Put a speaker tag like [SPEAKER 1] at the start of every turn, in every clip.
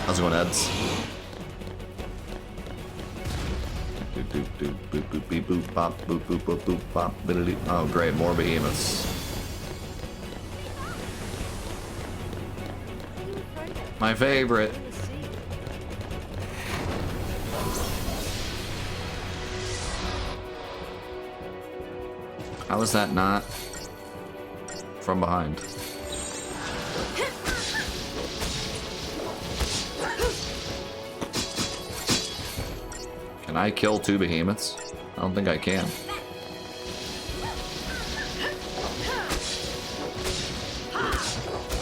[SPEAKER 1] How's it going, Eds? Boop, boop, boop, boop, boop, boop, bop, boop, boop, boop, boop, bop, biddly. Oh, great, more behemoths. My favorite. How is that not from behind? Can I kill 2 behemoths? I don't think I can.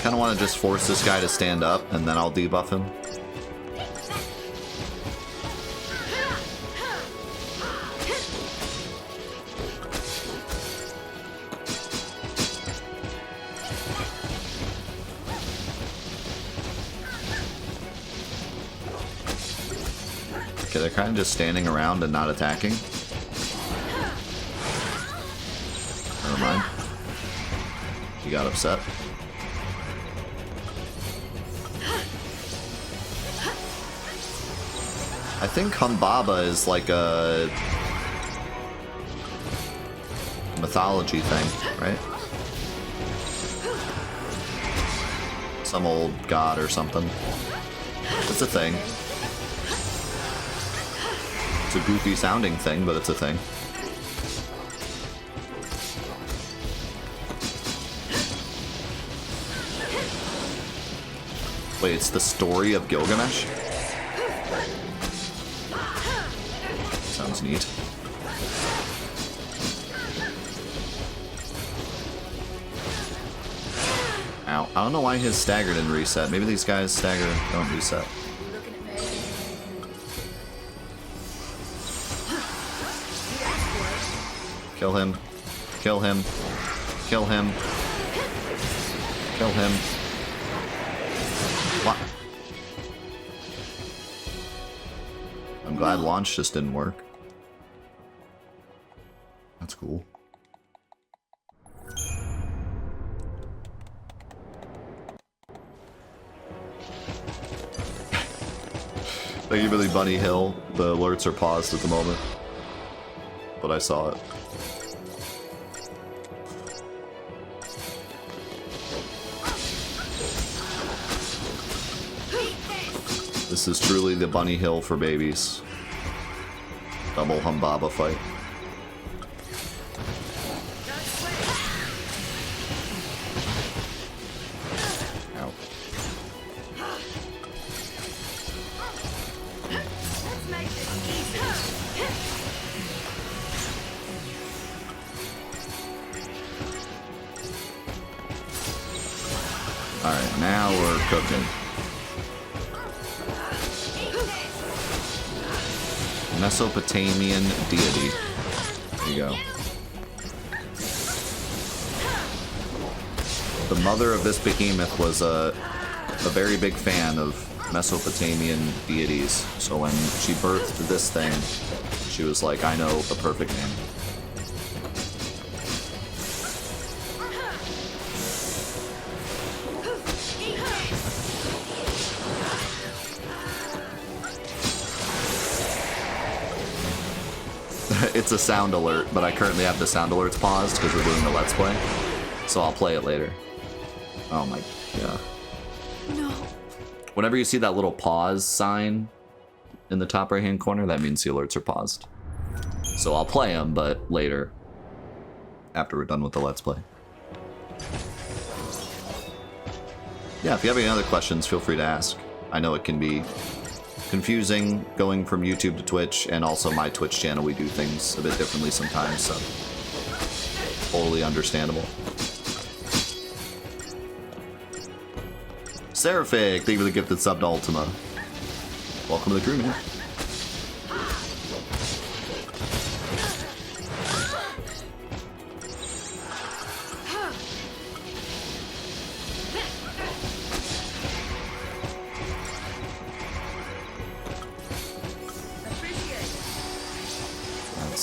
[SPEAKER 1] Kind of want to just force this guy to stand up and then I'll debuff him. Okay, they're kind of just standing around and not attacking. Never mind. He got upset. I think Humbaba is like a mythology thing, right? Some old god or something. It's a thing. It's a goofy sounding thing, but it's a thing. Wait, it's the story of Gilgamesh? Sounds neat. Ow. I don't know why his stagger didn't reset. Maybe these guys stagger don't reset. Kill him. Kill him. Kill him. Kill him. What? I'm glad launch just didn't work. That's cool. Thank you for the Bunny Hill. The alerts are paused at the moment, but I saw it. This is truly the Bunny Hill for babies. Double Humbaba fight. Ow. Alright, now we're cooking. Mesopotamian deity. There you go. The mother of this behemoth was a very big fan of Mesopotamian deities, so when she birthed this thing, she was like, I know the perfect name. It's a sound alert, but I currently have the sound alerts paused because we're doing the Let's Play. So I'll play it later. Oh my god. No. Whenever you see that little pause sign in the top right hand corner, that means the alerts are paused. So I'll play them, but later. After we're done with the Let's Play. Yeah, if you have any other questions, feel free to ask. I know it can be confusing going from YouTube to Twitch, and also my Twitch channel, we do things a bit differently sometimes, so totally understandable. Seraphic, thank you for the gifted sub to Ultima. Welcome to the crew, man.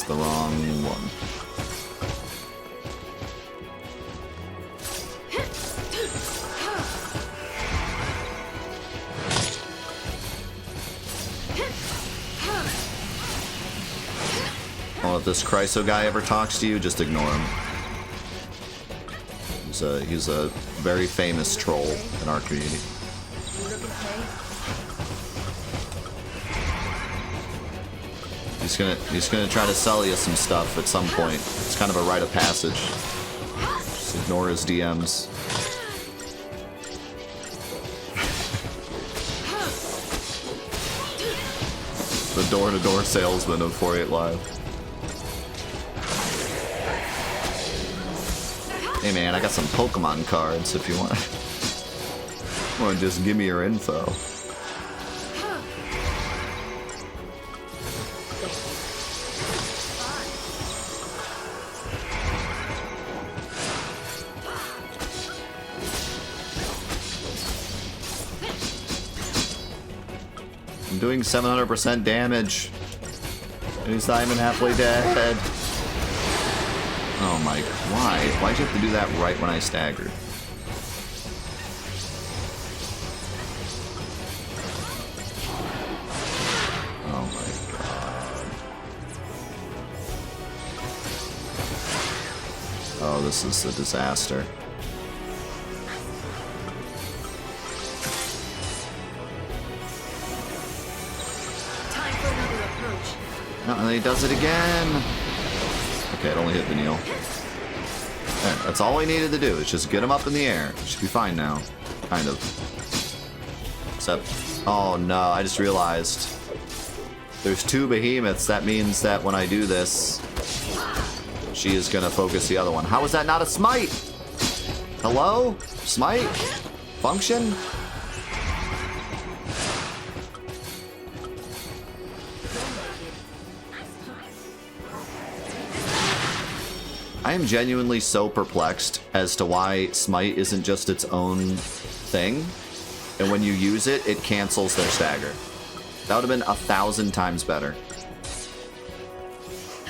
[SPEAKER 1] The wrong one. if this Chryso guy ever talks to you, just ignore him. He's a very famous troll in our community. He's gonna try to sell you some stuff at some point. It's kind of a rite of passage. Just ignore his DMs. The door-to-door salesman of 48 Live. Hey man, I got some Pokemon cards if you want. Well, just give me your info. I'm doing 700% damage. And he's not even halfway dead. Oh my, why? Why'd you have to do that right when I staggered? Oh my god. Oh, this is a disaster.
[SPEAKER 2] Time for another approach.
[SPEAKER 1] No, and then he does it again. Okay, it only hit the Neil. There, that's all we needed to do, is just get him up in the air. Should be fine now. Kind of. Except, oh no, I just realized. There's two behemoths, that means that when I do this, she is gonna focus the other one. How is that not a smite? Hello? Smite? Function? I am genuinely so perplexed as to why Smite isn't just its own thing, and when you use it, it cancels their stagger. That would have been 1,000 times better.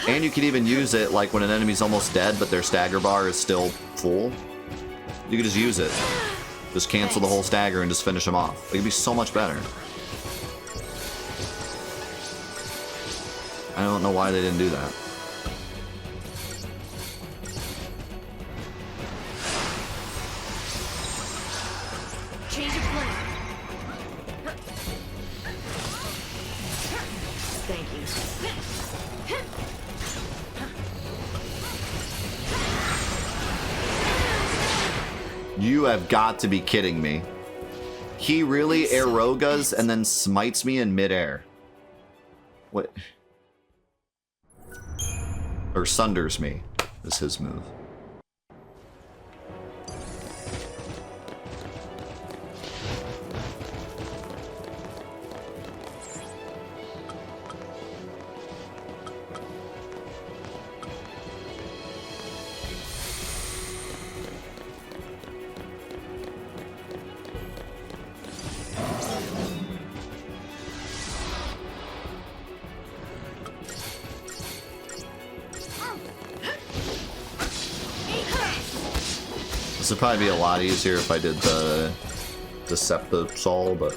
[SPEAKER 1] And you could even use it like when an enemy's almost dead, but their stagger bar is still full. You could just use it. Just cancel the whole stagger and just finish them off. It would be so much better. I don't know why they didn't do that.
[SPEAKER 2] Change of plan. Thank you.
[SPEAKER 1] You have got to be kidding me. He really Aerogas and then smites me in midair. What? Or sunders me is his move. This would probably be a lot easier if I did the Deceptisol, but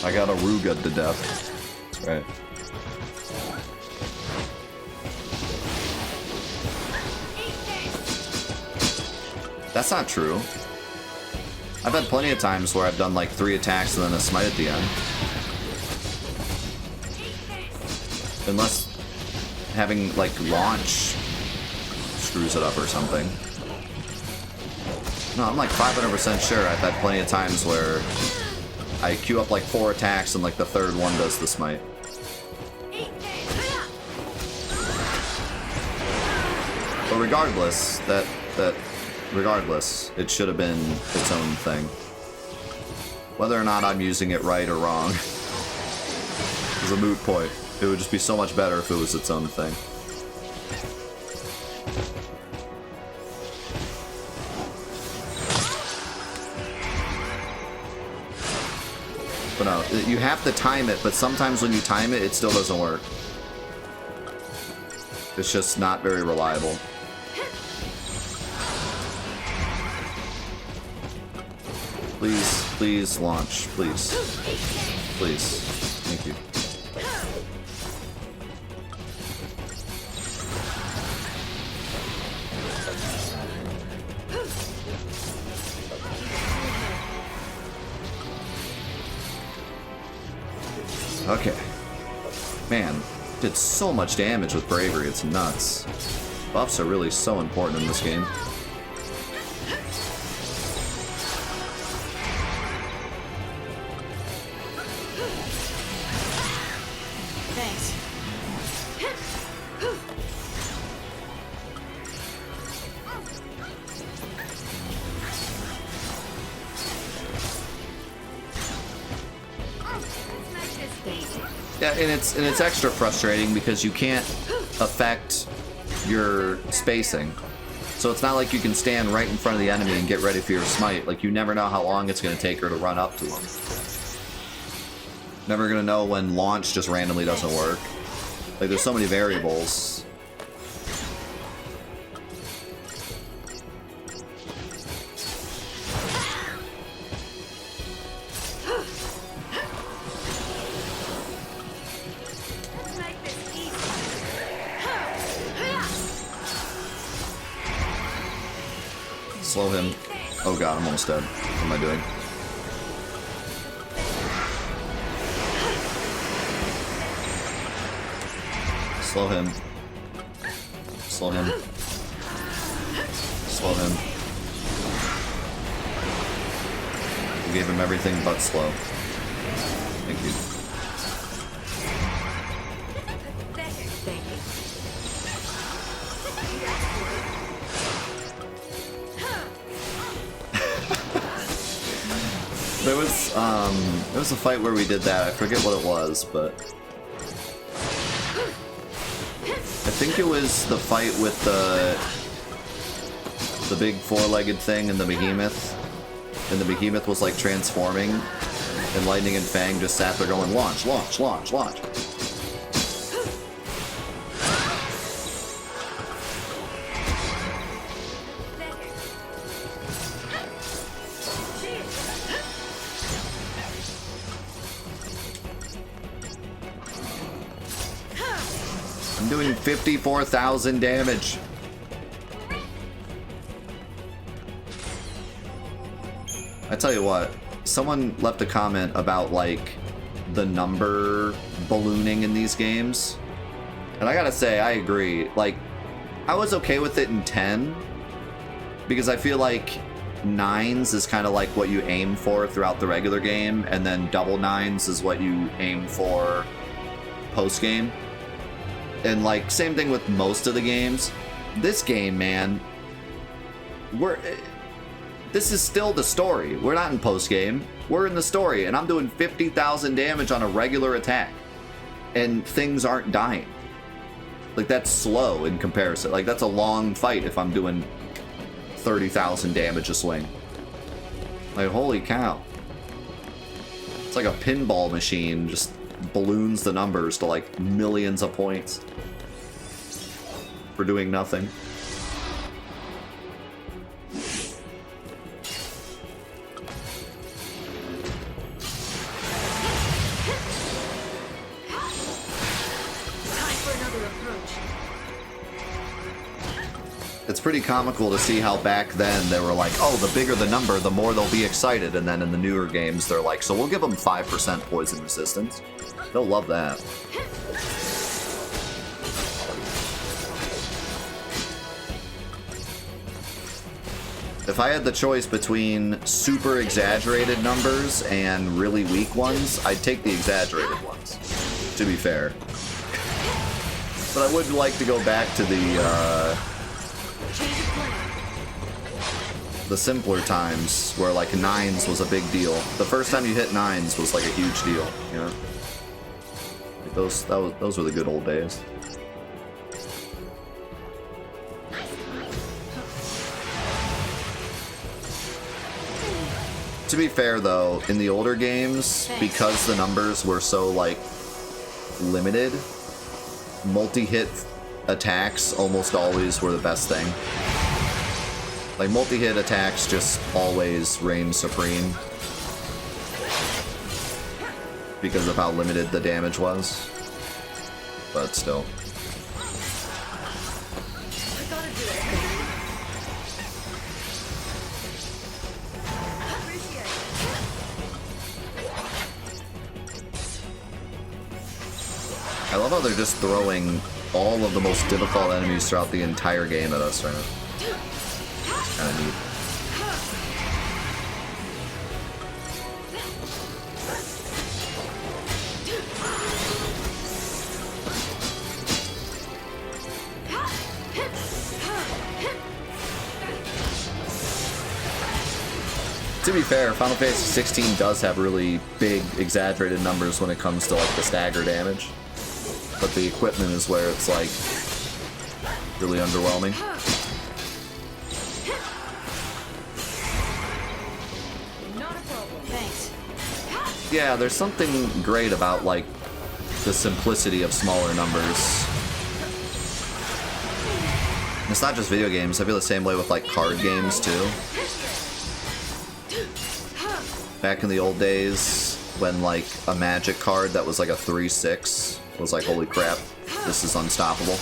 [SPEAKER 1] I got Aruga to death. That's right. That's not true. I've had plenty of times where I've done like 3 attacks and then a smite at the end. Unless having like launch screws it up or something. No, I'm like 500% sure I've had plenty of times where I queue up like 4 attacks and like the 3rd one does the smite. But regardless, regardless, it should have been its own thing. Whether or not I'm using it right or wrong is a moot point. It would just be so much better if it was its own thing. But no, you have to time it, but sometimes when you time it, it still doesn't work. It's just not very reliable. Please, please launch, please. Please. Thank you. Okay. Man, did so much damage with bravery, it's nuts. Buffs are really so important in this game.
[SPEAKER 2] Thanks.
[SPEAKER 1] Yeah, and it's extra frustrating because you can't affect your spacing. So it's not like you can stand right in front of the enemy and get ready for your smite. Like, you never know how long it's going to take her to run up to him. Never going to know when launch just randomly doesn't work. Like, there's so many variables. Slow him. Oh god, I'm almost dead. What am I doing? Slow him. Slow him. Slow him. We gave him everything but slow. Thank you. There was a fight where we did that. I forget what it was, but I think it was the fight with the big four-legged thing and the behemoth. And the behemoth was like transforming, and Lightning and Fang just sat there going, launch, launch, launch, launch. I'm doing 54,000 damage. I tell you what, someone left a comment about, like, the number ballooning in these games. And I gotta say, I agree. Like, I was okay with it in 10, because I feel like 9s is kind of like what you aim for throughout the regular game, and then double 9s is what you aim for post-game. And, like, same thing with most of the games. This game, man, this is still the story. We're not in post-game. We're in the story, and I'm doing 50,000 damage on a regular attack. And things aren't dying. Like, that's slow in comparison. Like, that's a long fight if I'm doing 30,000 damage a swing. Like, holy cow. It's like a pinball machine, just balloons the numbers to like millions of points for doing nothing.
[SPEAKER 2] Time for another approach.
[SPEAKER 1] It's pretty comical to see how back then they were like, oh, the bigger the number, the more they'll be excited. And then in the newer games, they're like, so we'll give them 5% poison resistance. They'll love that. If I had the choice between super exaggerated numbers and really weak ones, I'd take the exaggerated ones, to be fair. But I would like to go back to the simpler times where like 9s was a big deal. The first time you hit 9s was like a huge deal, you know? Like those were the good old days. To be fair though, in the older games, because the numbers were so like limited, multi-hit attacks almost always were the best thing. Like, multi-hit attacks just always reign supreme because of how limited the damage was. But still. love how they're just throwing all of the most difficult enemies throughout the entire game at us right now. Kinda neat. To be fair, Final Fantasy 16 does have really big, exaggerated numbers when it comes to like the stagger damage. But the equipment is where it's like really underwhelming.
[SPEAKER 2] Not a problem. Thanks.
[SPEAKER 1] Yeah, there's something great about like the simplicity of smaller numbers. It's not just video games, I feel the same way with like card games too. Back in the old days, when like a magic card that was like a 3/6 was like, holy crap, this is unstoppable.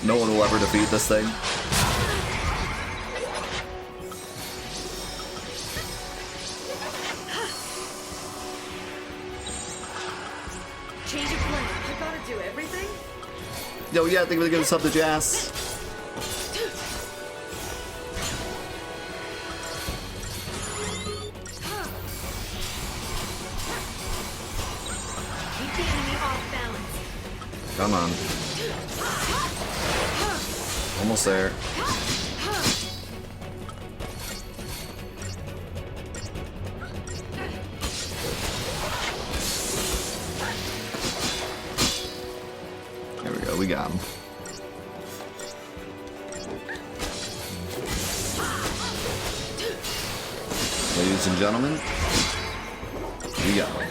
[SPEAKER 1] No one will ever defeat this thing.
[SPEAKER 2] Change of plan. You gotta do everything?
[SPEAKER 1] Yo, yeah, I think we're gonna sub to Jazz. Come on. Almost there. There we go, we got him. Ladies and gentlemen, we got him.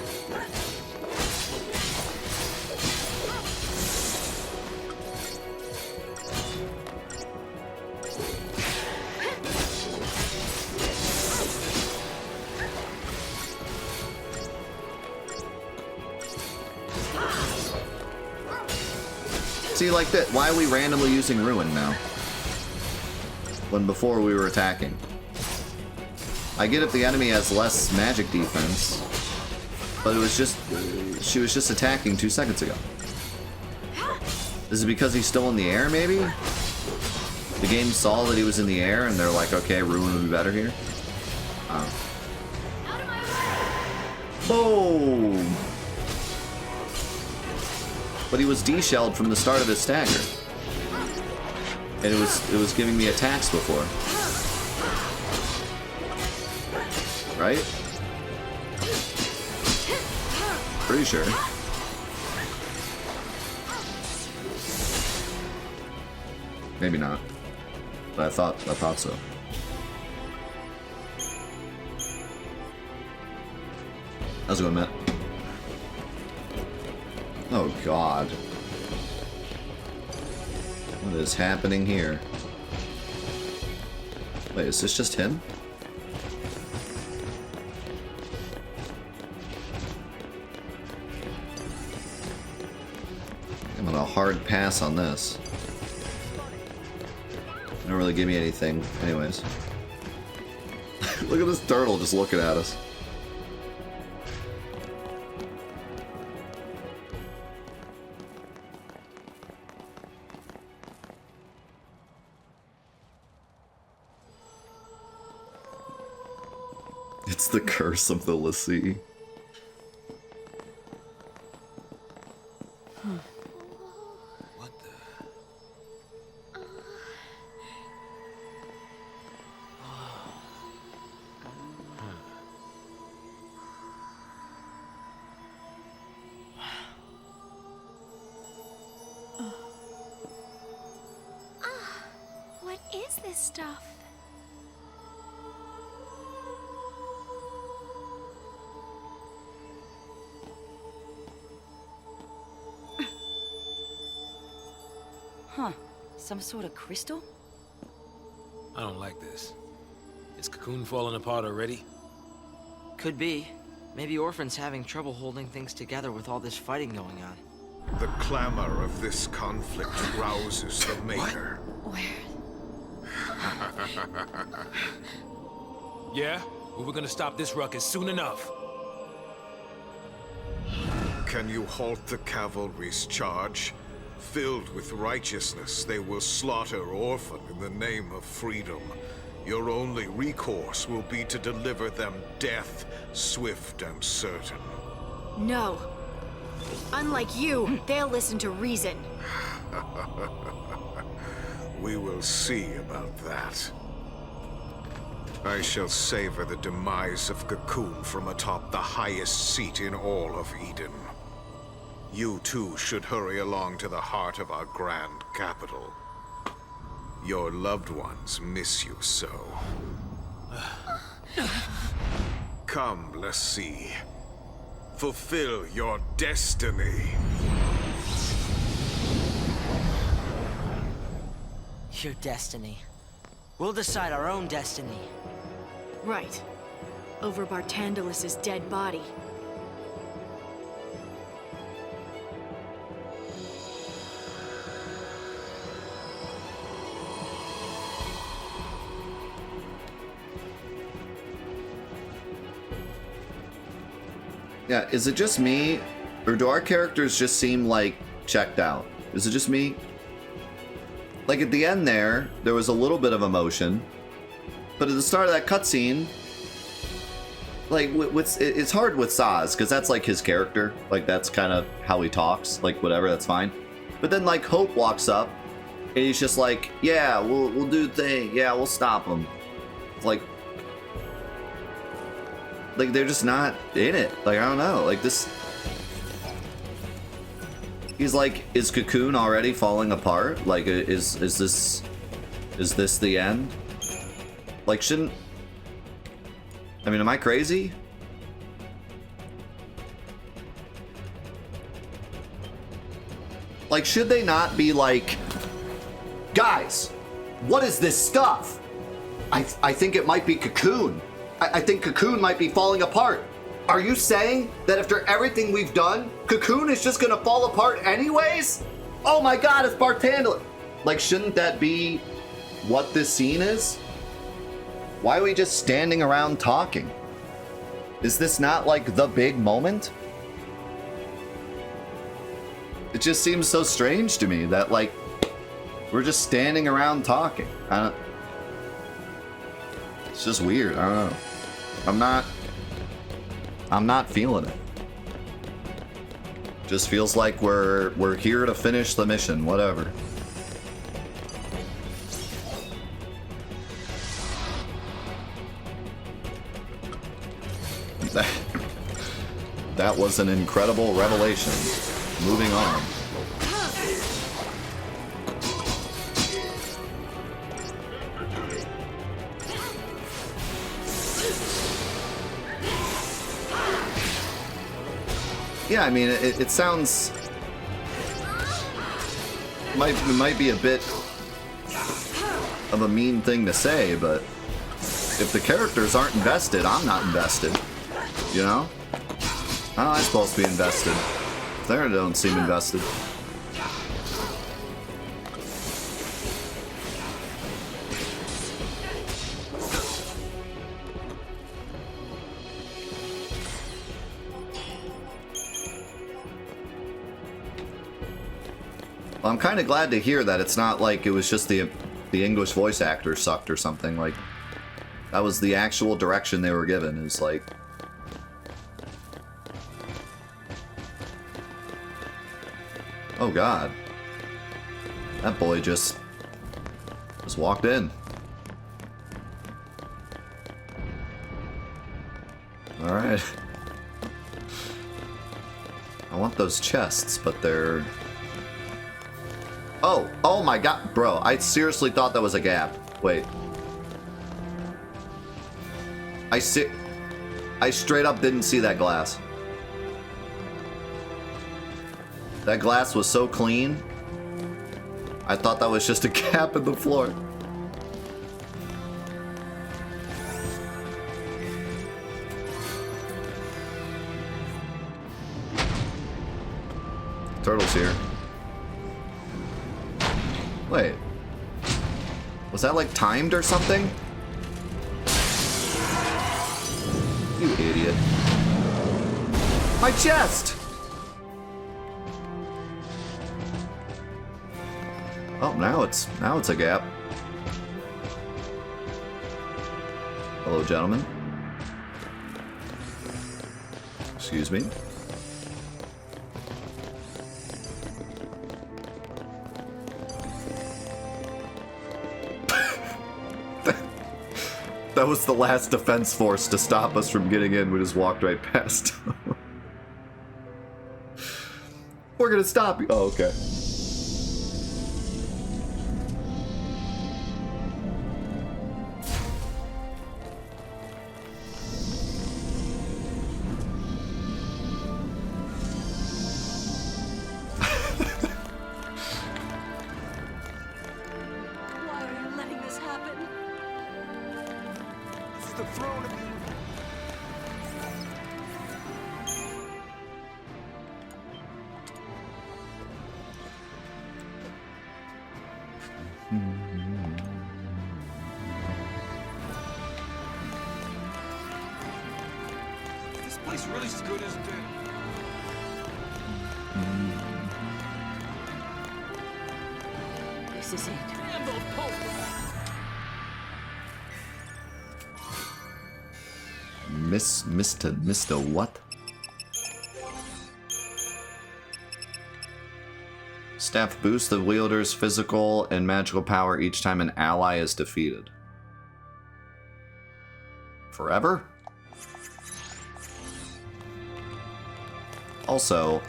[SPEAKER 1] See, like that, why are we randomly using Ruin now? When before we were attacking. I get if the enemy has less magic defense, but it was just, she was just attacking 2 seconds ago. Is it because he's still in the air, maybe? The game saw that he was in the air and they're like, okay, Ruin would be better here? Oh. Boom! But he was de-shelled from the start of his stagger. And it was giving me attacks before. Right? Pretty sure. Maybe not. But I thought so. How's it going, Matt? Oh god. What is happening here? Wait, is this just him? I'm on a hard pass on this. They don't really give me anything, anyways. Look at this turtle just looking at us. It's the curse of the Lassie.
[SPEAKER 3] What the?
[SPEAKER 4] What is this stuff?
[SPEAKER 2] Huh. Some sort of crystal?
[SPEAKER 3] I don't like this. Is Cocoon falling apart already?
[SPEAKER 5] Could be. Maybe Orphan's having trouble holding things together with all this fighting going on.
[SPEAKER 6] The clamor of this conflict rouses the Maker.
[SPEAKER 2] Where?
[SPEAKER 3] Yeah? Well, we're gonna stop this ruckus soon enough.
[SPEAKER 6] Can you halt the cavalry's charge? Filled with righteousness, they will slaughter Orphan in the name of freedom. Your only recourse will be to deliver them death, swift and certain.
[SPEAKER 2] No. Unlike you, they'll listen to reason.
[SPEAKER 6] We will see about that. I shall savor the demise of Cocoon from atop the highest seat in all of Eden. You too should hurry along to the heart of our grand capital. Your loved ones miss you so. Come, let's see. Fulfill your destiny.
[SPEAKER 5] Your destiny. We'll decide our own destiny.
[SPEAKER 2] Right. Over Bartandalus's dead body.
[SPEAKER 1] Yeah, is it just me, or do our characters just seem like checked out? Is it just me? Like at the end there was a little bit of emotion, but at the start of that cutscene, like it's hard with Saz because that's like his character, like that's kind of how he talks, like whatever, that's fine. But then like Hope walks up, and he's just like, yeah, we'll do the thing, yeah, we'll stop him. Like they're just not in it. Like, I don't know. Like this. He's like, is Cocoon already falling apart? Like, is this the end? Like, shouldn't. I mean, am I crazy? Like, should they not be like, guys, what is this stuff? I think it might be Cocoon. I think Cocoon might be falling apart. Are you saying that after everything we've done, Cocoon is just gonna fall apart anyways? Oh my god, it's Bartandalus! Like, shouldn't that be what this scene is? Why are we just standing around talking? Is this not like the big moment? It just seems so strange to me that like, we're just standing around talking. It's just weird. I don't know. I'm not feeling it. Just feels like we're here to finish the mission, whatever. That was an incredible revelation. Moving on. Yeah, I mean, it sounds... It might be a bit of a mean thing to say, but if the characters aren't invested, I'm not invested. You know? How am I supposed to be invested? They don't seem invested. I'm kind of glad to hear that it's not like it was just the English voice actor sucked or something. Like, that was the actual direction they were given. Is like, oh god, that boy just walked in. All right, I want those chests, but they're... Oh my god, bro, I seriously thought that was a gap. Wait. I straight up didn't see that glass. That glass was so clean. I thought that was just a gap in the floor. Turtle's here. Wait. Was that like timed or something? You idiot. My chest! Oh, now it's a gap. Hello, gentlemen. Excuse me. That was the last defense force to stop us from getting in. We just walked right past. We're gonna stop you. Oh, okay.
[SPEAKER 2] Why are you letting this happen?
[SPEAKER 3] This is the throne of... This place really as good as it?
[SPEAKER 2] This is it.
[SPEAKER 3] Damn those posters!
[SPEAKER 1] Mr. What? Staff boosts the wielder's physical and magical power each time an ally is defeated. Forever? Also,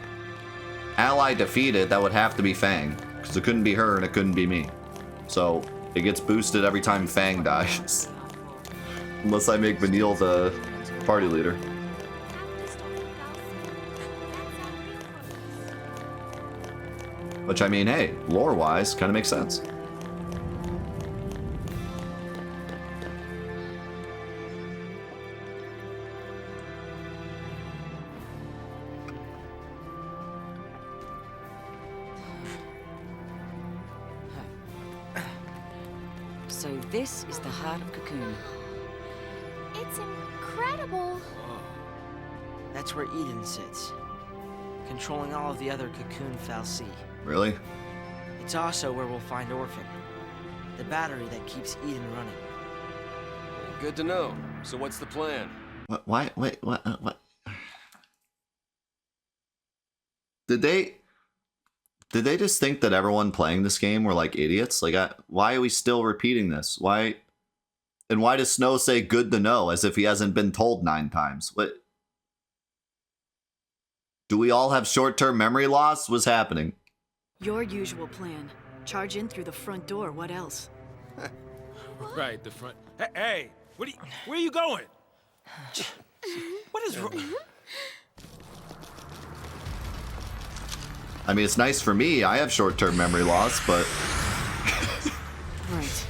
[SPEAKER 1] ally defeated, that would have to be Fang, because it couldn't be her and it couldn't be me. So, it gets boosted every time Fang dies. Unless I make Vanille the party leader. Which, I mean, hey, lore-wise, kind of makes sense.
[SPEAKER 7] So this is the heart of Cocoon.
[SPEAKER 4] It's incredible.
[SPEAKER 5] That's where Eden sits, controlling all of the other Cocoon Fal'Cie.
[SPEAKER 1] Really?
[SPEAKER 5] It's also where we'll find Orphan, the battery that keeps Eden running.
[SPEAKER 8] Good to know. So what's the plan?
[SPEAKER 1] What? Why? Wait, what? Did they just think that everyone playing this game were like idiots? Like, why are we still repeating this? Why? And why does Snow say good to know as if he hasn't been told 9 times? What? Do we all have short-term memory loss? What's happening?
[SPEAKER 2] Your usual plan. Charge in through the front door. What else?
[SPEAKER 3] Right, the front. Hey, where are you going? What is wrong?
[SPEAKER 1] I mean, it's nice for me. I have short-term memory loss, but...
[SPEAKER 2] Right.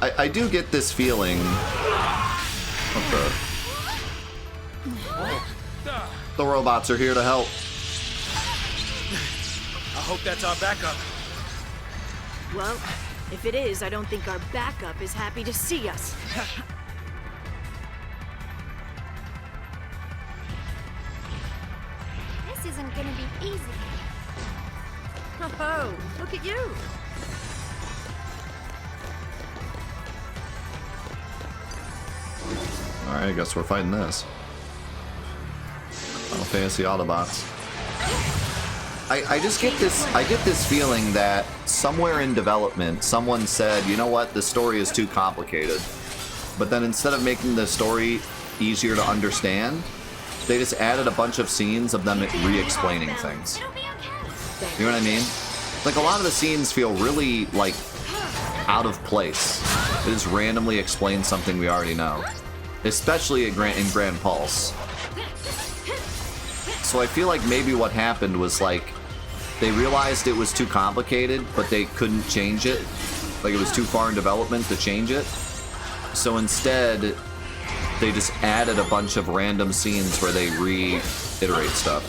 [SPEAKER 3] Right.
[SPEAKER 1] I do get this feeling... What the... The robots are here to help.
[SPEAKER 3] I hope that's our backup.
[SPEAKER 2] Well, if it is, I don't think our backup is happy to see us.
[SPEAKER 4] This isn't gonna be easy.
[SPEAKER 2] Oh, look at you.
[SPEAKER 1] Alright, I guess we're fighting this. Final Fantasy Autobots. I just get this feeling that somewhere in development, someone said, you know what, the story is too complicated. But then instead of making the story easier to understand, they just added a bunch of scenes of them re-explaining things. You know what I mean? Like, a lot of the scenes feel really, like, out of place. They just randomly explain something we already know. Especially in Grand Pulse. So I feel like maybe what happened was, like, they realized it was too complicated, but they couldn't change it. Like, it was too far in development to change it. So instead, they just added a bunch of random scenes where they reiterate stuff.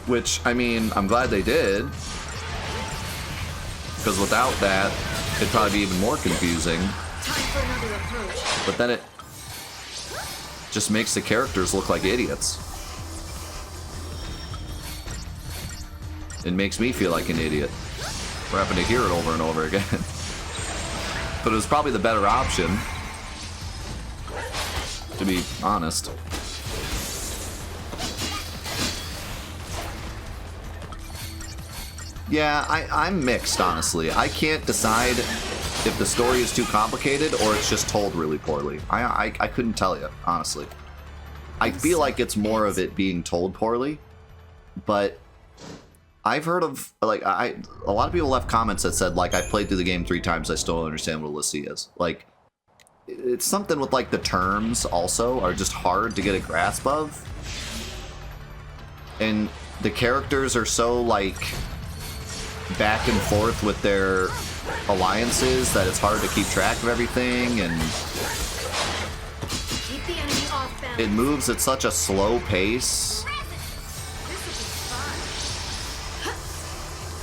[SPEAKER 1] Which, I mean, I'm glad they did. Because without that, it'd probably be even more confusing.
[SPEAKER 2] Time for another approach.
[SPEAKER 1] But then just makes the characters look like idiots. It makes me feel like an idiot. We're having to hear it over and over again. But it was probably the better option, to be honest. Yeah, I'm mixed, honestly. I can't decide if the story is too complicated or it's just told really poorly. I couldn't tell you, honestly. I feel like it's more of it being told poorly, but I've heard of, like, a lot of people left comments that said, like, I played through the game 3 times, I still don't understand what Odyssey is. Like, it's something with, like, the terms also are just hard to get a grasp of. And the characters are so, like, back and forth with their alliances that it's hard to keep track of everything, and
[SPEAKER 2] Keep the enemy off balance.
[SPEAKER 1] it moves at such a slow pace.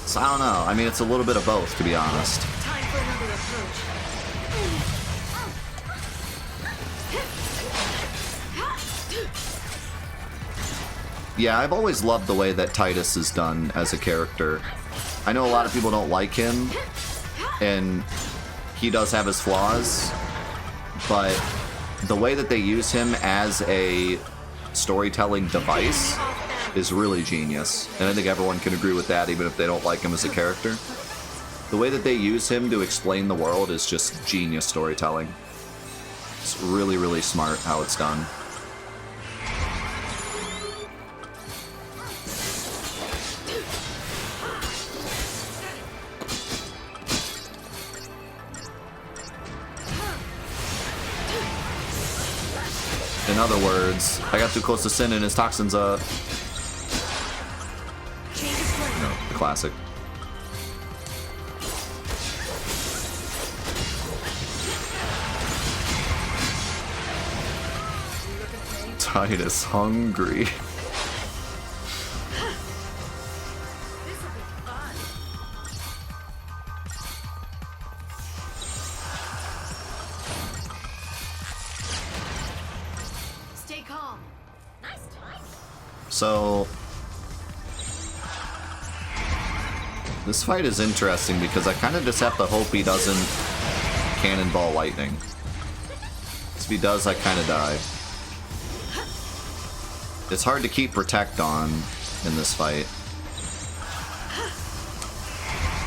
[SPEAKER 1] So I don't know. I mean, it's a little bit of both, to be honest.
[SPEAKER 2] Time for another approach.
[SPEAKER 1] Yeah, I've always loved the way that Titus is done as a character. I know a lot of people don't like him, and he does have his flaws, but the way that they use him as a storytelling device is really genius. And I think everyone can agree with that, even if they don't like him as a character. The way that they use him to explain the world is just genius storytelling. It's really, really smart how it's done. In other words, I got too close to Sin and his toxins, no, the classic. Titus hungry.
[SPEAKER 2] Stay calm.
[SPEAKER 1] So this fight is interesting because I kind of just have to hope he doesn't cannonball lightning. If he does, I kind of die. It's hard to keep Protect on in this fight.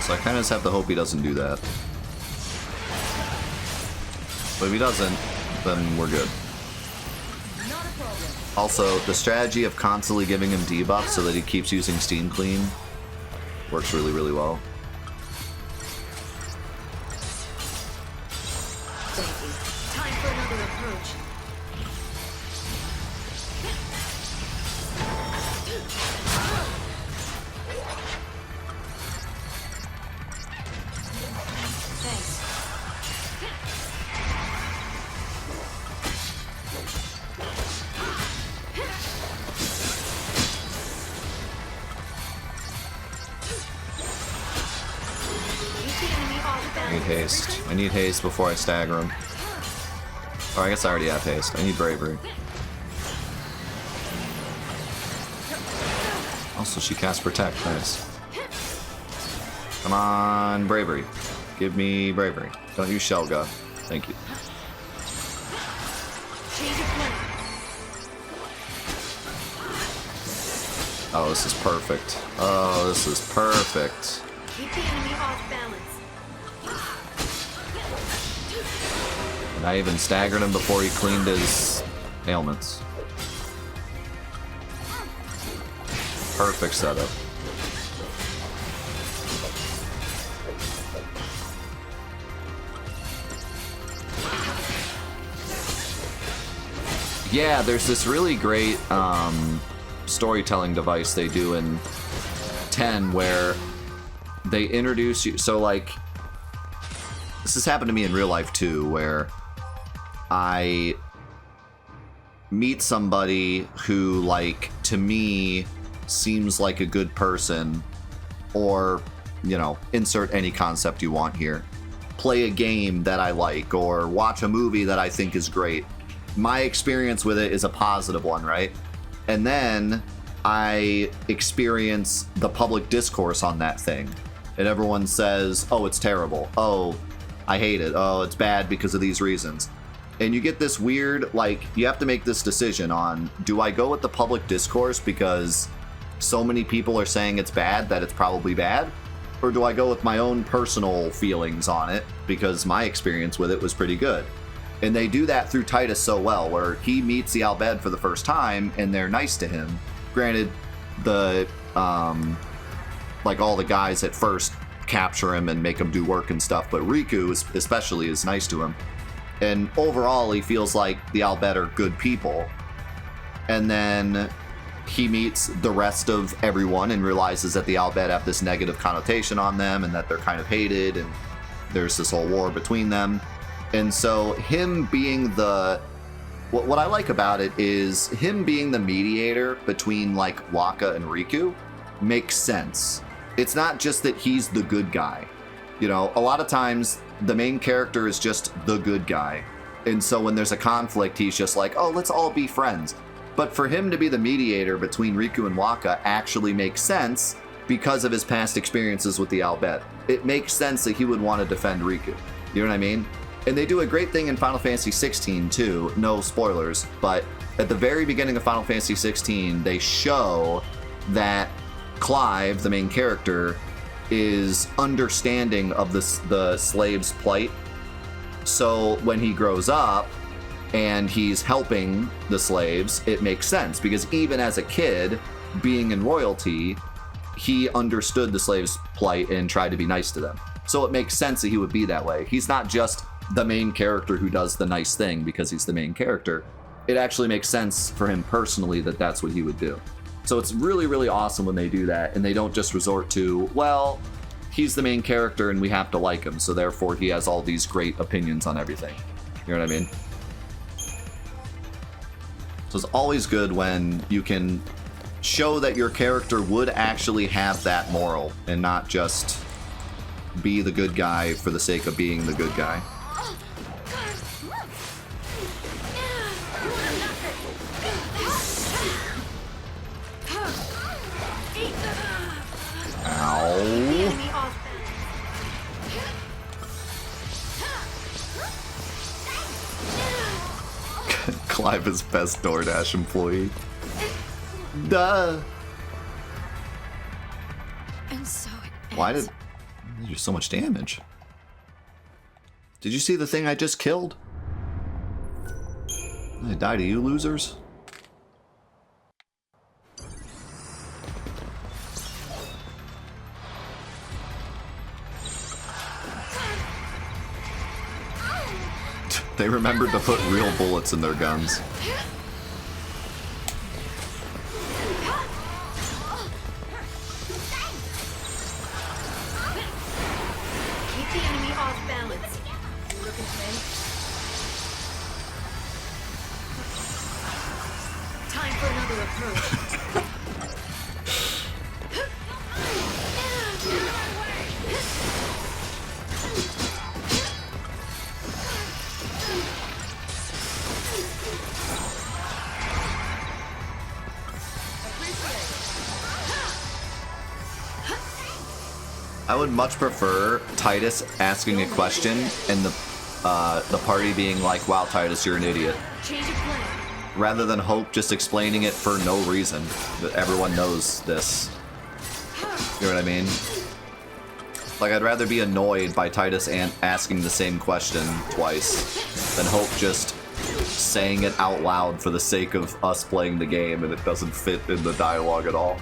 [SPEAKER 1] So I kind of just have to hope he doesn't do that. But if he doesn't, then we're good. Also, the strategy of constantly giving him debuffs so that he keeps using Steam Clean works really, really well.
[SPEAKER 2] Time for another approach.
[SPEAKER 1] I need haste. I need haste before I stagger him. Oh, I guess I already have haste. I need bravery. Also, she casts Protect. Nice. Come on, bravery. Give me bravery. Don't use Shell Gun. Thank you. Oh, this is perfect. Oh, this is perfect.
[SPEAKER 2] Keep the enemy off balance.
[SPEAKER 1] And I even staggered him before he cleaned his ailments. Perfect setup. Yeah, there's this really great storytelling device they do in 10 where they introduce you. So, like, this has happened to me in real life too, where I meet somebody who, like, to me seems like a good person, or, you know, insert any concept you want here. Play a game that I like, or watch a movie that I think is great. my experience with it is a positive one, right? And then I experience the public discourse on that thing. And everyone says, oh, it's terrible. Oh, I hate it. Oh, it's bad because of these reasons. And you get this weird, like, you have to make this decision on, do I go with the public discourse because so many people are saying it's bad that it's probably bad? Or do I go with my own personal feelings on it because my experience with it was pretty good? And they do that through Titus so well, where he meets the Albed for the first time and they're nice to him. Granted, the, like all the guys at first capture him and make him do work and stuff, but Riku especially is nice to him. And overall, he feels like the Albed are good people. And then he meets the rest of everyone and realizes that the Albed have this negative connotation on them and that they're kind of hated and there's this whole war between them. And so him being the... What I like about it is him being the mediator between like Wakka and Riku makes sense. It's not just that he's the good guy. You know, a lot of times the main character is just the good guy. And so when there's a conflict, he's just like, oh, let's all be friends. But for him to be the mediator between Riku and Wakka actually makes sense because of his past experiences with the Albed. It makes sense that he would want to defend Riku. You know what I mean? And they do a great thing in Final Fantasy XVI too. No spoilers, but at the very beginning of Final Fantasy XVI, they show that Clive, the main character, is understanding of the slave's plight. So when he grows up and he's helping the slaves, it makes sense because even as a kid, being in royalty, he understood the slaves' plight and tried to be nice to them. So it makes sense that he would be that way. He's not just the main character who does the nice thing because he's the main character. It actually makes sense for him personally that that's what he would do. So it's really, really awesome when they do that and they don't just resort to, well, he's the main character and we have to like him, so therefore he has all these great opinions on everything. You know what I mean? So it's always good when you can show that your character would actually have that moral and not just be the good guy for the sake of being the good guy. Ow. Clive is best DoorDash employee. Duh.
[SPEAKER 4] And so it
[SPEAKER 1] Why did you do so much damage? Did you see the thing I just killed? I die to you losers. They remembered to put real bullets in their guns.
[SPEAKER 2] Keep the enemy off balance. You looking for time for another approach.
[SPEAKER 1] I would much prefer Titus asking a question and the party being like, wow, Titus, you're an idiot.
[SPEAKER 2] Change of plan.
[SPEAKER 1] Rather than Hope just explaining it for no reason. That everyone knows this. You know what I mean? Like, I'd rather be annoyed by Titus asking the same question twice than Hope just saying it out loud for the sake of us playing the game and it doesn't fit in the dialogue at all.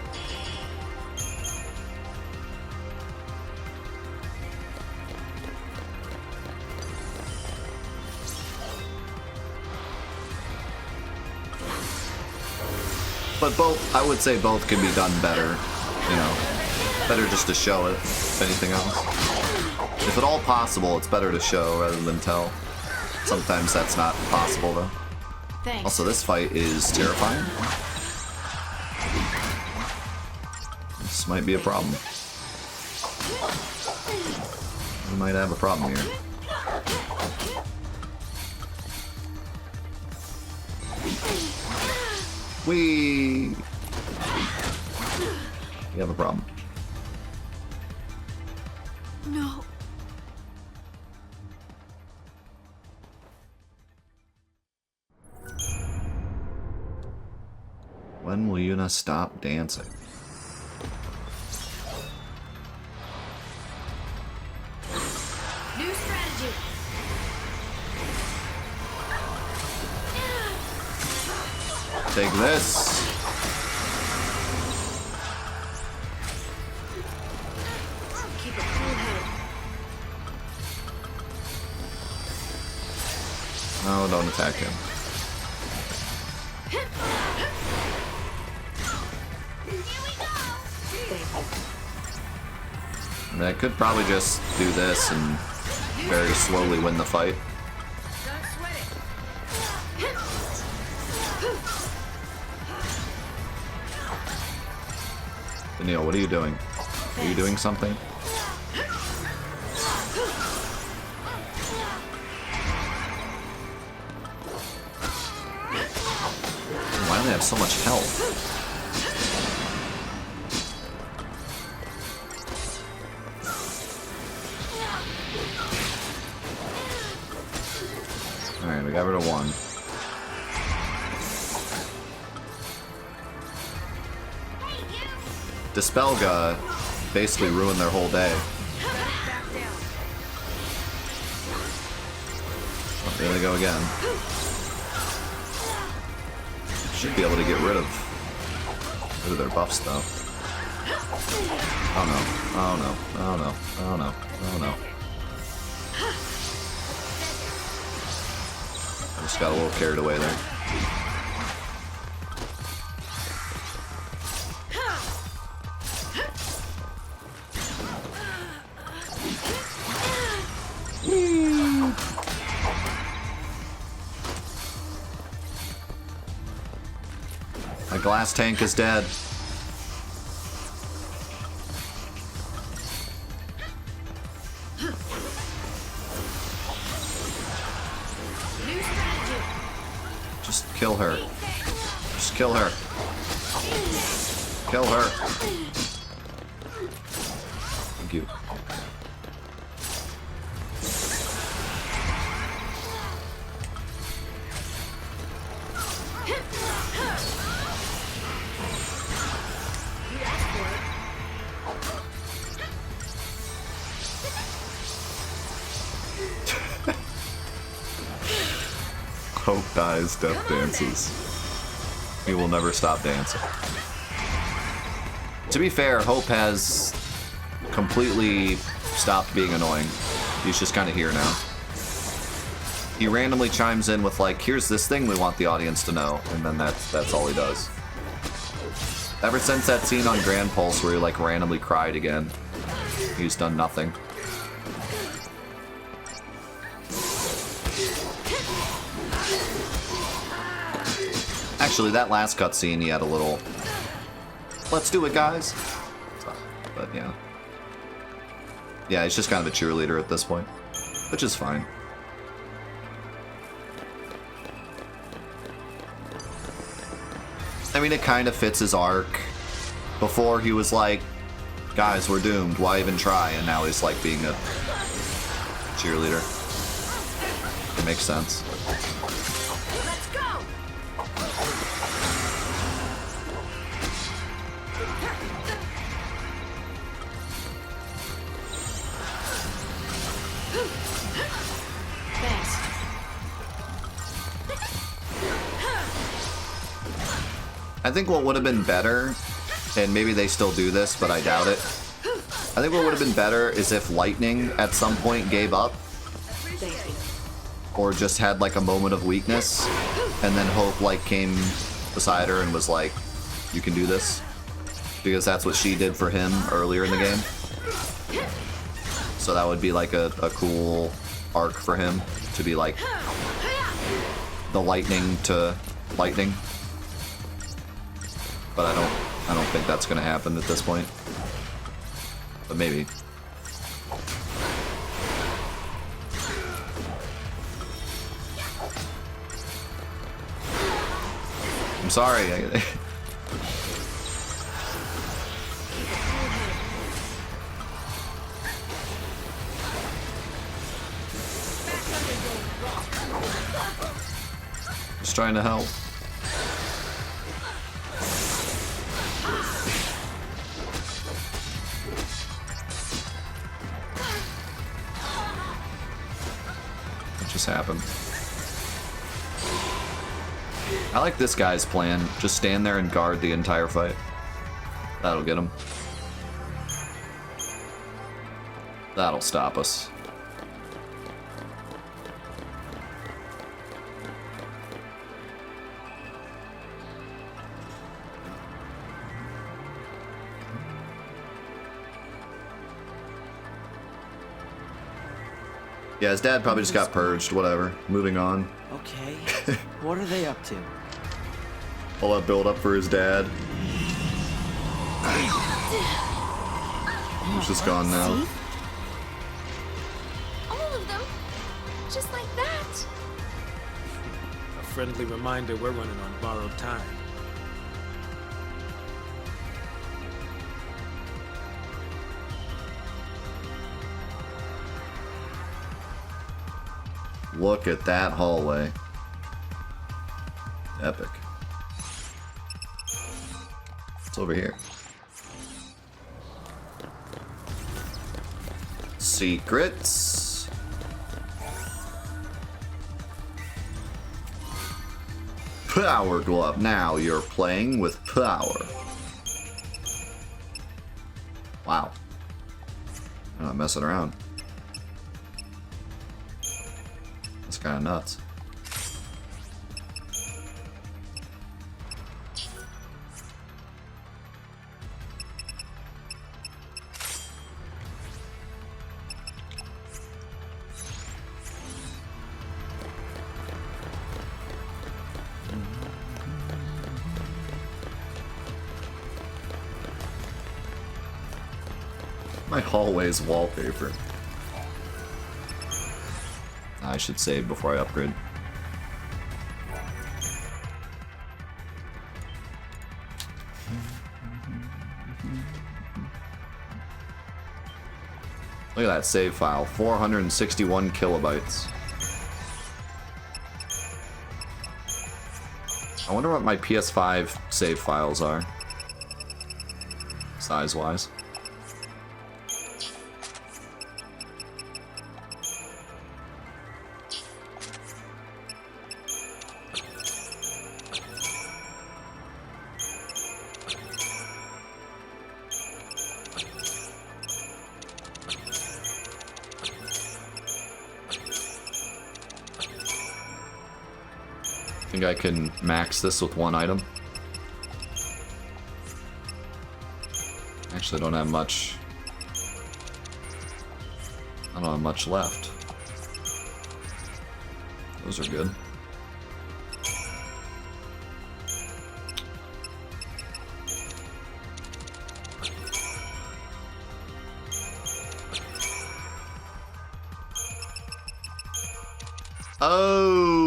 [SPEAKER 1] But both, I would say both can be done better, you know. Better just to show it, if anything else. If at all possible, it's better to show rather than tell. Sometimes that's not possible, though.
[SPEAKER 2] Thanks.
[SPEAKER 1] Also, this fight is terrifying. This might be a problem. We might have a problem here. We have a problem.
[SPEAKER 2] No.
[SPEAKER 1] When will Yuna stop dancing?
[SPEAKER 2] New strategy.
[SPEAKER 1] Take this.
[SPEAKER 2] Keep a cool head.
[SPEAKER 1] No, don't attack him. I mean, I could probably just do this and very slowly win the fight.
[SPEAKER 2] Don't sweat it.
[SPEAKER 1] Daniil, what are you doing? Are you doing something? Why do they have so much health? Alright, we got rid of one. Dispelga basically ruined their whole day. Oh, there they go again. Should be able to get rid of their buffs though. Oh no. Oh no. Oh no. Oh no. Oh no. I just got a little carried away there. My glass tank is dead. Just kill her. Just kill her. Kill her. Thank you. Hope dies, death dances. He will never stop dancing. To be fair, Hope has completely stopped being annoying. He's just kind of here now. He randomly chimes in with like, here's this thing we want the audience to know, and then that's all he does. Ever since that scene on Grand Pulse where he like randomly cried again, he's done nothing. Actually, that last cutscene, he had a little, let's do it, guys. But yeah. Yeah, he's just kind of a cheerleader at this point, which is fine. I mean, it kind of fits his arc. Before, he was like, guys, we're doomed, why even try? And now he's like being a cheerleader. It makes sense.
[SPEAKER 2] Let's go. Thanks.
[SPEAKER 1] I think what would have been better, and maybe they still do this, but I doubt it. I think what would have been better is if Lightning at some point gave up,
[SPEAKER 2] Thank you.
[SPEAKER 1] or just had like a moment of weakness, and then Hope like came beside her and was like, you can do this. Because that's what she did for him earlier in the game. So that would be like a cool arc for him, to be like the Lightning to Lightning. But I don't think that's gonna happen at this point. But maybe. I'm sorry. Just trying to help. What just happened? I like this guy's plan. Just stand there and guard the entire fight. That'll get him. That'll stop us. Yeah, his dad probably just got purged, whatever. Moving on.
[SPEAKER 5] Okay. What are they up to?
[SPEAKER 1] All that build up for his dad. He's just gone now.
[SPEAKER 4] See? All of them. Just like that.
[SPEAKER 3] A friendly reminder we're running on borrowed time.
[SPEAKER 1] Look at that hallway. Epic. What's over here? Secrets. Power glove. Now you're playing with power. Wow. I'm not messing around. That's kind of nuts. My hallway's wallpaper. I should save before I upgrade. Look at that save file, 461 kilobytes. I wonder what my PS5 save files are, size-wise. Think I can max this with one item? Actually, I don't have much. I don't have much left. Those are good. Oh!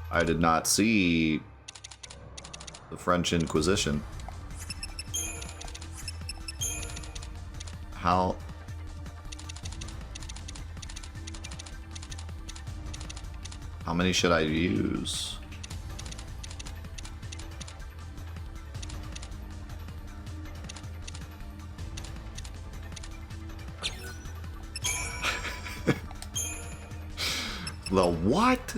[SPEAKER 1] I did not see the French Inquisition. How many should I use? The what?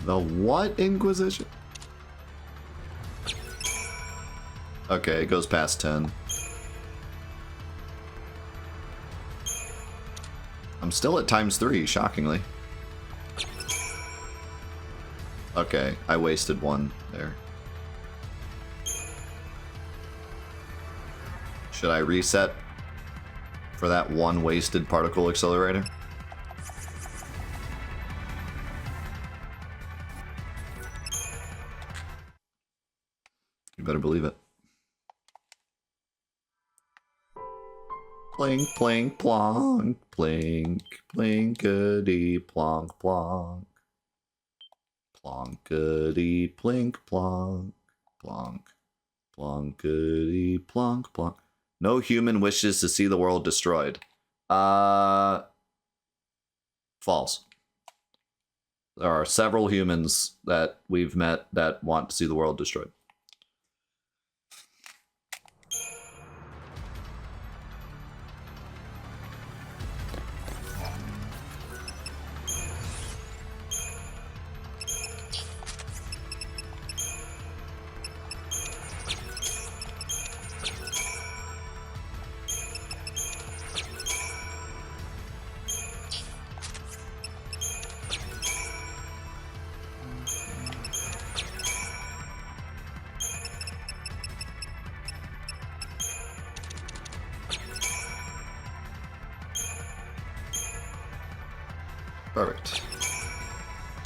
[SPEAKER 1] The what Inquisition? Okay, it goes past 10. I'm still at ×3, shockingly. Okay, I wasted one there. Should I reset for that one wasted particle accelerator? You better believe it. Plink, plink, plonk, plink, plinkety, plonk, plonk. Plonkety, plink, plonk, plonk, plonkety, plonk, plonk. No human wishes to see the world destroyed. False. There are several humans that we've met that want to see the world destroyed. Perfect.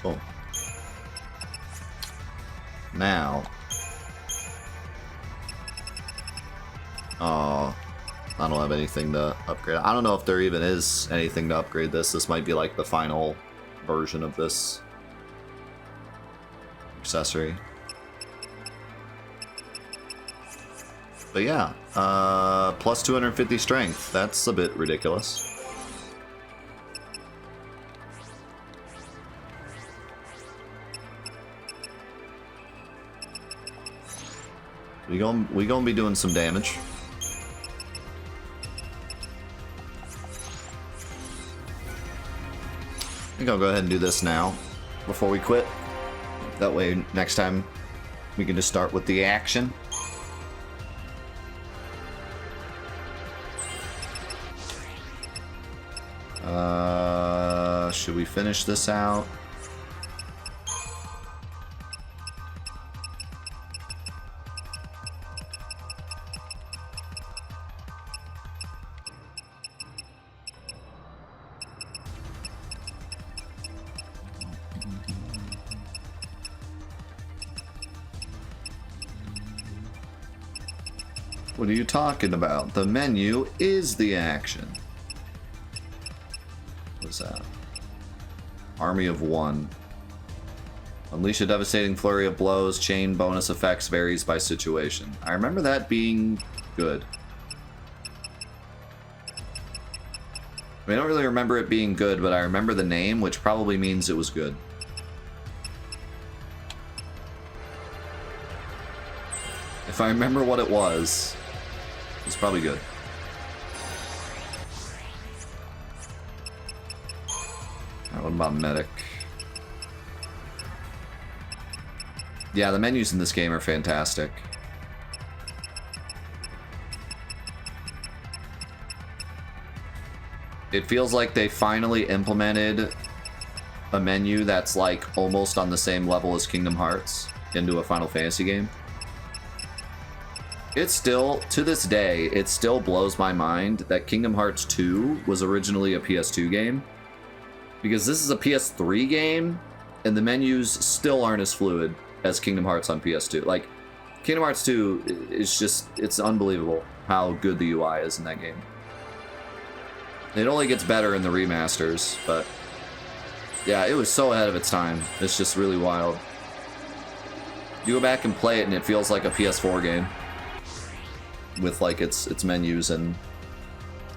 [SPEAKER 1] Boom. Now. Oh, I don't have anything to upgrade. I don't know if there even is anything to upgrade this. This might be like the final version of this accessory. But yeah, plus 250 strength. That's a bit ridiculous. We gonna be doing some damage. I think I'll go ahead and do this now before we quit. That way next time we can just start with the action. Should we finish this out? What are you talking about? The menu is the action. What is that? Army of One. Unleash a devastating flurry of blows. Chain bonus effects varies by situation. I remember that being good. I don't really remember it being good, but I remember the name, which probably means it was good. If I remember what it was, it's probably good. Alright, what about medic? Yeah, the menus in this game are fantastic. It feels like they finally implemented a menu that's like almost on the same level as Kingdom Hearts into a Final Fantasy game. It's still, to this day, it still blows my mind that Kingdom Hearts 2 was originally a PS2 game. Because this is a PS3 game, and the menus still aren't as fluid as Kingdom Hearts on PS2. Like, Kingdom Hearts 2 is just, it's unbelievable how good the UI is in that game. It only gets better in the remasters, but yeah, it was so ahead of its time. It's just really wild. You go back and play it, and it feels like a PS4 game. With like its menus and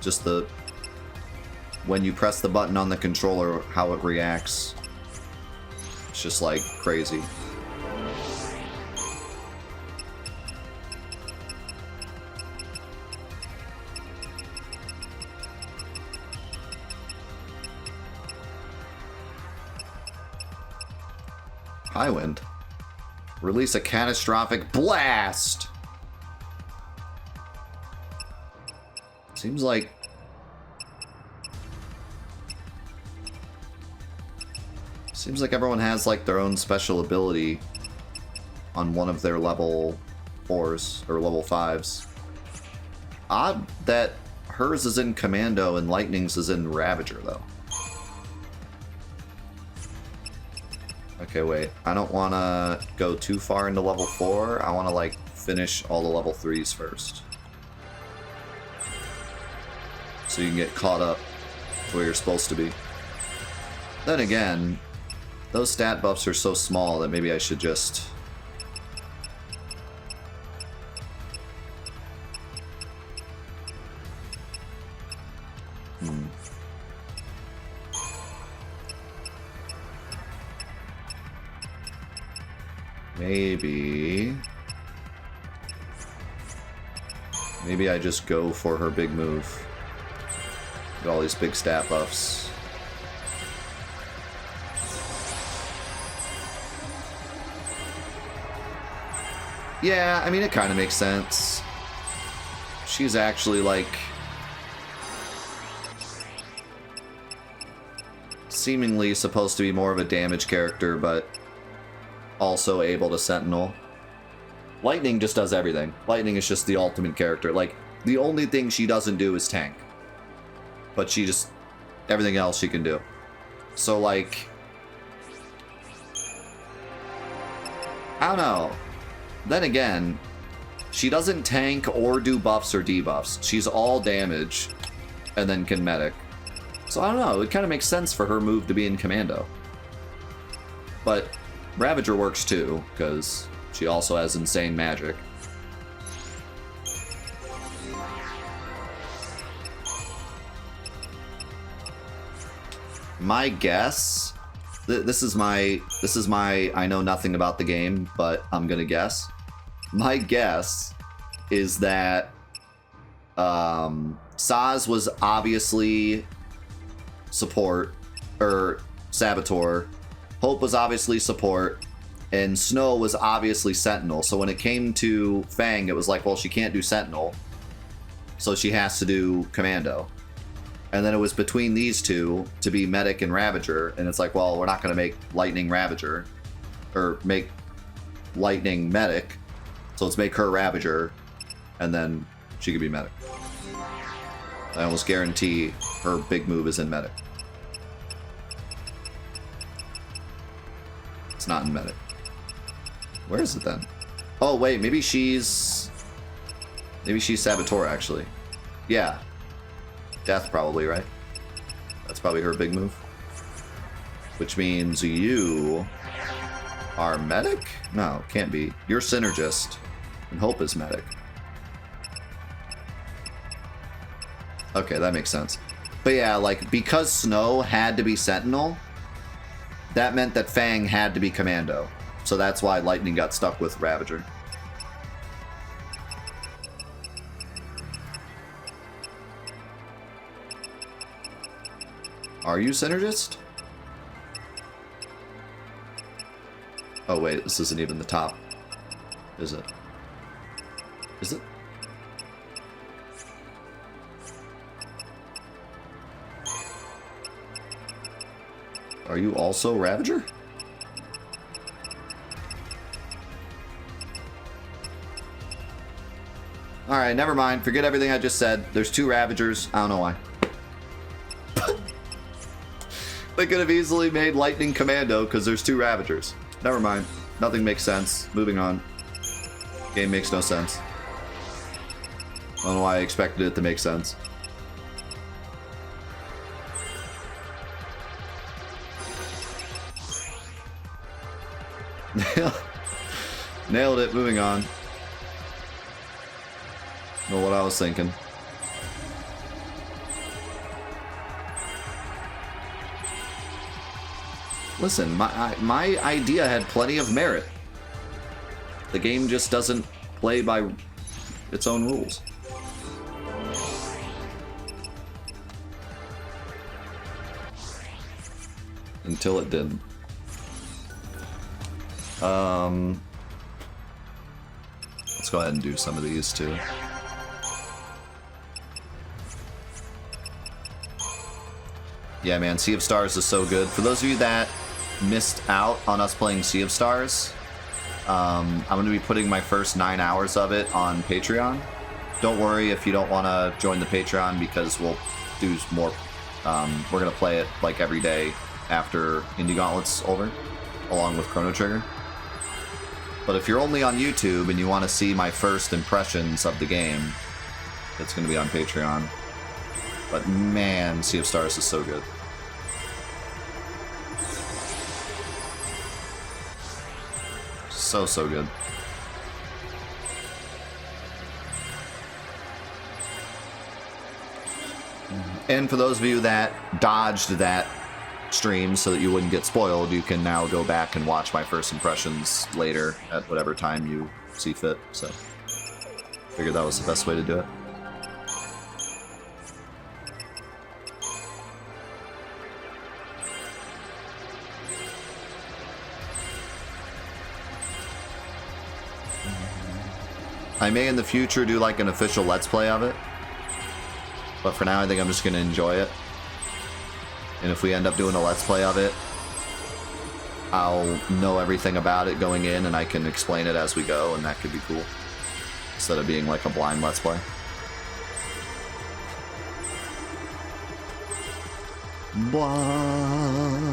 [SPEAKER 1] just the when you press the button on the controller, how it reacts. It's just like crazy. High wind. Release a catastrophic blast. Seems like everyone has like their own special ability on one of their level 4s or level 5s. Odd that hers is in Commando and Lightning's is in Ravager though. Okay, wait. I don't want to go too far into level 4. I want to like finish all the level 3s first. so you can get caught up to where you're supposed to be. Then again, those stat buffs are so small that maybe I should just... Maybe I just go for her big move. Get all these big stat buffs. Yeah, I mean, it kind of makes sense. She's actually, like... seemingly supposed to be more of a damage character, but also able to Sentinel. Lightning just does everything. Lightning is just the ultimate character. Like, the only thing she doesn't do is tank. But she just... everything else she can do. So, like... I don't know. Then again, she doesn't tank or do buffs or debuffs. She's all damage, and then can medic. So I don't know, it kind of makes sense for her move to be in Commando. But Ravager works too, because she also has insane magic. My guess... This is my I know nothing about the game, but I'm gonna guess. My guess is that Saz was obviously support, or Saboteur. Hope was obviously support, and Snow was obviously Sentinel. So when it came to Fang, it was like, well, she can't do Sentinel, so she has to do Commando. And then it was between these two to be Medic and Ravager, and it's like, well, we're not going to make Lightning Ravager, or make Lightning Medic, so let's make her Ravager, and then she could be Medic. I almost guarantee her big move is in Medic. It's not in Medic. Where is it then? Oh, wait, maybe she's Saboteur, actually. Yeah. Death, probably, right? That's probably her big move. Which means you are Medic? No, can't be. You're Synergist, and Hope is Medic. Okay, that makes sense. But yeah, like, because Snow had to be Sentinel, that meant that Fang had to be Commando. So that's why Lightning got stuck with Ravager. Are you Synergist? Oh wait, this isn't even the top. Is it? Is it? Are you also Ravager? Alright, never mind. Forget everything I just said. There's two Ravagers. I don't know why. They could have easily made Lightning Commando because there's two Ravagers. Never mind. Nothing makes sense. Moving on. Game makes no sense. I don't know why I expected it to make sense. Nailed it. Moving on. Know what I was thinking. Listen, my idea had plenty of merit. The game just doesn't play by its own rules. Until it didn't. Let's go ahead and do some of these too. Yeah, man, Sea of Stars is so good. For those of you that missed out on us playing Sea of Stars, I'm going to be putting my first 9 hours of it on Patreon. Don't worry if you don't want to join the Patreon, because we'll do more. We're going to play it like every day after Indie Gauntlet's over, along with Chrono Trigger. But if you're only on YouTube and you want to see my first impressions of the game, it's going to be on Patreon. But man, Sea of Stars is so good. So good. And for those of you that dodged that stream so that you wouldn't get spoiled, you can now go back and watch my first impressions later at whatever time you see fit. So figured that was the best way to do it. I may in the future do like an official Let's Play of it, but for now I think I'm just going to enjoy it. And if we end up doing a Let's Play of it, I'll know everything about it going in and I can explain it as we go, and that could be cool. Instead of being like a blind Let's Play. Blind.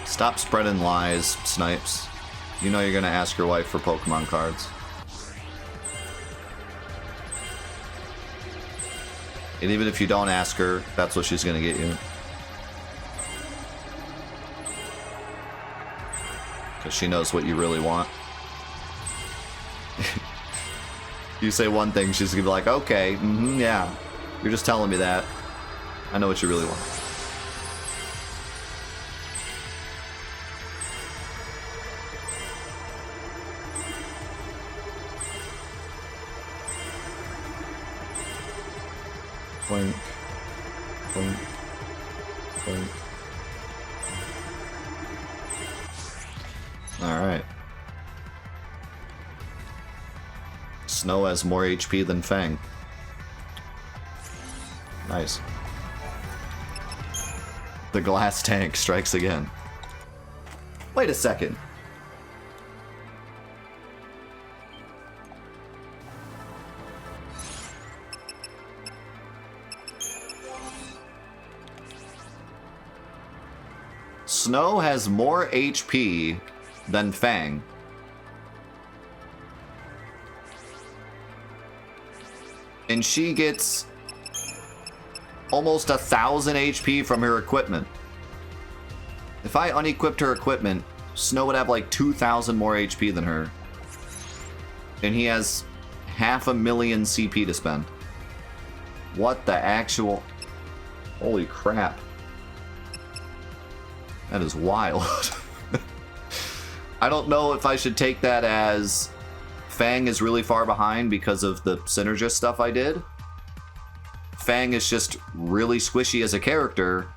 [SPEAKER 1] Stop spreading lies, Snipes. You know you're gonna ask your wife for Pokemon cards. And even if you don't ask her, that's what she's gonna get you. Because she knows what you really want. You say one thing, she's gonna be like, okay, yeah. You're just telling me that. I know what you really want. Blink, blink, blink. Alright. Snow has more HP than Fang. Nice. The glass tank strikes again. Wait a second. Snow has more HP than Fang. And she gets almost 1,000 HP from her equipment. If I unequipped her equipment, Snow would have like 2,000 more HP than her. And he has 500,000 CP to spend. What the actual... Holy crap. That is wild. I don't know if I should take that as Fang is really far behind because of the Synergist stuff I did. Fang is just really squishy as a character,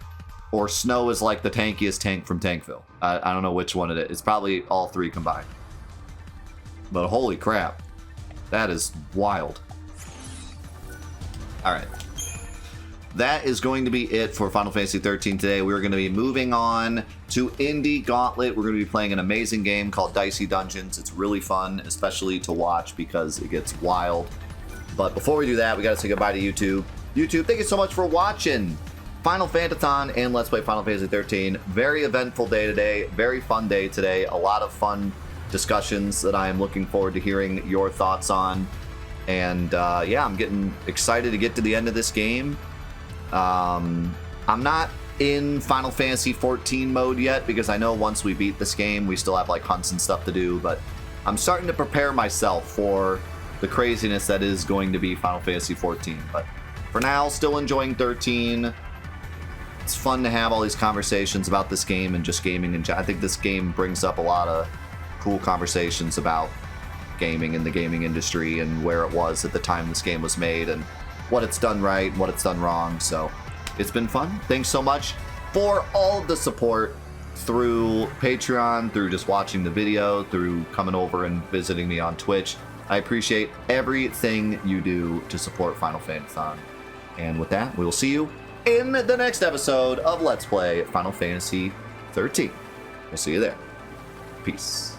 [SPEAKER 1] or Snow is like the tankiest tank from Tankville. I don't know which one it is. It's probably all three combined. But holy crap. That is wild. Alright. That is going to be it for Final Fantasy XIII today. We're going to be moving on to Indie Gauntlet. We're going to be playing an amazing game called Dicey Dungeons. It's really fun, especially to watch because it gets wild. But before we do that, we got to say goodbye to YouTube. YouTube, thank you so much for watching Final Fantathon and Let's Play Final Fantasy XIII. Very eventful day today. Very fun day today. A lot of fun discussions that I am looking forward to hearing your thoughts on. And yeah, I'm getting excited to get to the end of this game. I'm not in Final Fantasy XIV mode yet because I know once we beat this game, we still have like hunts and stuff to do, but I'm starting to prepare myself for the craziness that is going to be Final Fantasy XIV. But for now, still enjoying 13. It's fun to have all these conversations about this game and just gaming. And I think this game brings up a lot of cool conversations about gaming and the gaming industry and where it was at the time this game was made and what it's done right and what it's done wrong. So it's been fun. Thanks so much for all of the support through Patreon, through just watching the video, through coming over and visiting me on Twitch. I appreciate everything you do to support Final Fantathon. And with that, we will see you in the next episode of Let's Play Final Fantasy XIII. We'll see you there. Peace.